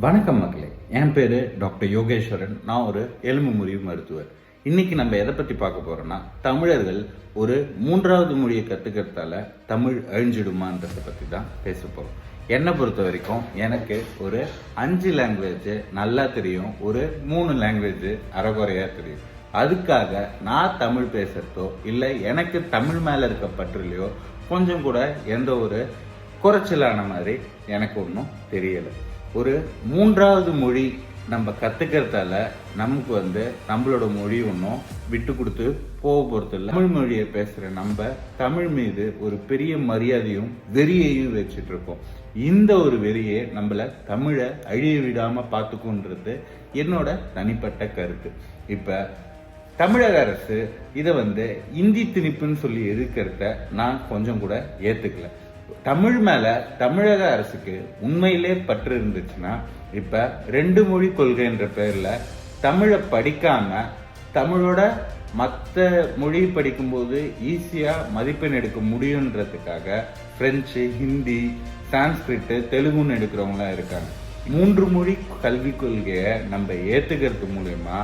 வணக்கம் மக்களே, என் பேரு டாக்டர் யோகேஸ்வரன். நான் ஒரு எலும்பு முறிவு மருத்துவர். இன்னைக்கு நம்ம எதை பத்தி பார்க்க போறோம்னா, தமிழர்கள் ஒரு மூன்றாவது மொழியை கத்துக்கிறதால தமிழ் அழிஞ்சிடுமான்றத பத்தி தான் பேச போறோம். என்னை பொறுத்த வரைக்கும் எனக்கு ஒரு 5 லாங்குவேஜ் நல்லா தெரியும், ஒரு 3 லாங்குவேஜ் அரைகுறையா தெரியும். அதுக்காக நான் தமிழ் பேசுறதோ இல்லை எனக்கு தமிழ் மேல இருக்க பற்றுலையோ கொஞ்சம் கூட எந்த ஒரு குறைச்சலான மாதிரி எனக்கு ஒன்றும் தெரியலை. ஒரு மூன்றாவது மொழி நம்ம கத்துக்கிறதால நமக்கு நம்மளோட மொழி ஒன்றும் விட்டு கொடுத்து போக போறது இல்லை. தமிழ் மொழியை பேசுற நம்ம தமிழ் மீது ஒரு பெரிய மரியாதையும் வெறியையும் வச்சுட்டு இருக்கோம். இந்த ஒரு வெறியை நம்மள தமிழை அழிய விடாம பார்த்துக்கொன்றது என்னோட தனிப்பட்ட கருத்து. இப்ப தமிழக அரசு இதை இந்தி திணிப்புன்னு சொல்லி இருக்கிறத நான் கொஞ்சம் கூட ஏத்துக்கல. தமிழ் மேல தமிழக அரசுக்கு உண்மையிலே பற்று இருந்துச்சுன்னா இப்ப 2 மொழி கொள்கைன்ற பேர்ல தமிழை படிக்காம தமிழோட மற்ற மொழி படிக்கும்போது ஈஸியா மதிப்பெண் எடுக்க முடியுன்றதுக்காக பிரெஞ்சு, ஹிந்தி, சான்ஸ்கிரிட், தெலுங்குன்னு எடுக்கிறவங்களாம் இருக்காங்க. 3 மொழி கல்விக் கொள்கையை நம்ம ஏத்துக்கிறது மூலயமா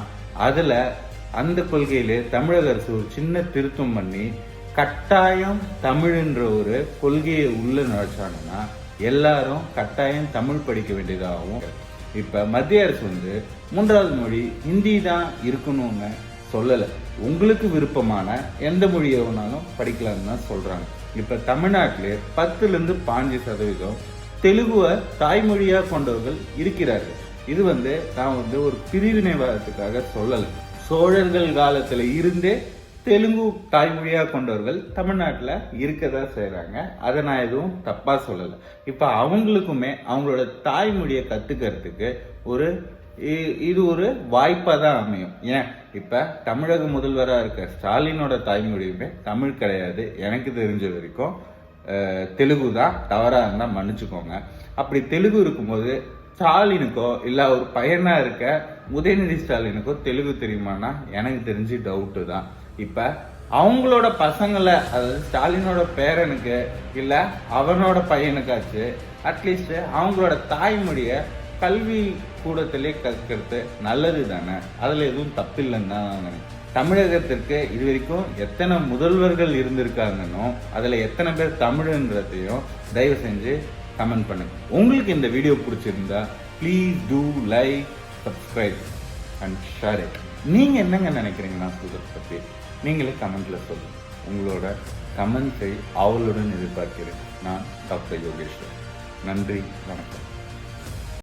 அதுல அந்த கொள்கையிலே தமிழக அரசு ஒரு சின்ன திருத்தம் பண்ணி கட்டாயம் தமிழ்ன்ற ஒரு கொள்கையை உள்ள நுழைச்சாங்கன்னா எல்லாரும் கட்டாயம் தமிழ் படிக்க வேண்டியதாகவும். இப்ப மத்திய அரசு 3வது மொழி ஹிந்தி தான் இருக்கணும்னு சொல்லல, உங்களுக்கு விருப்பமான எந்த மொழியை வேணாலும் படிக்கலாம்னு தான் சொல்றாங்க. இப்ப தமிழ்நாட்டிலே 10-15% தெலுங்குவை தாய்மொழியா கொண்டவர்கள் இருக்கிறார்கள். இது நான் ஒரு பிரிவினைவாதத்துக்காக சொல்லல. சோழர்கள் காலத்துல இருந்தே தெலுங்கு தாய்மொழியா கொண்டவர்கள் தமிழ்நாட்டுல இருக்கதா செய்யறாங்க. அதை நான் எதுவும் தப்பா சொல்லல. இப்ப அவங்களுக்குமே அவங்களோட தாய்மொழியை கத்துக்கிறதுக்கு இது ஒரு வாய்ப்பா தான் அமையும். ஏன் இப்ப தமிழக முதல்வரா இருக்க ஸ்டாலினோட தாய்மொழியுமே தமிழ் கிடையாது. எனக்கு தெரிஞ்ச வரைக்கும் தெலுங்கு தான். தவறா இருந்தா மன்னிச்சுக்கோங்க. அப்படி தெலுங்கு இருக்கும்போது ஸ்டாலினுக்கோ இல்ல ஒரு பையனா இருக்க உதயநிதி ஸ்டாலினுக்கோ தெலுங்கு தெரியுமானா எனக்கு தெரிஞ்சு டவுட்டு தான். இப்ப அவங்களோட பசங்களை, அதாவது ஸ்டாலினோட பேரனுக்கு இல்ல அவனோட பையனுக்காச்சு அட்லீஸ்ட் அவங்களோட தாய்மொழிய கல்வி கூடத்திலே கற்கிறது நல்லது தானே. அதுல எதுவும் தப்பில்லைன்னு தான் நான் நினைக்கிறேன். தமிழகத்திற்கு இது வரைக்கும் எத்தனை முதல்வர்கள் இருந்திருக்காங்கன்னோ அதுல எத்தனை பேர் தமிழ்ன்றதையும் தயவு செஞ்சு கமெண்ட் பண்ணுங்க. உங்களுக்கு இந்த வீடியோ பிடிச்சிருந்தா please do like, subscribe and share it. நீங்க என்னங்க நினைக்கிறீங்க நான் சொல்றதை பத்தி நீங்களே கமெண்ட்ல சொல்லுங்க. உங்களோட கமெண்ட்ஸை அவளுடன் எதிர்பார்க்கிறேன். நான் டாக்டர் யோகேஸ்வர். நன்றி, வணக்கம்.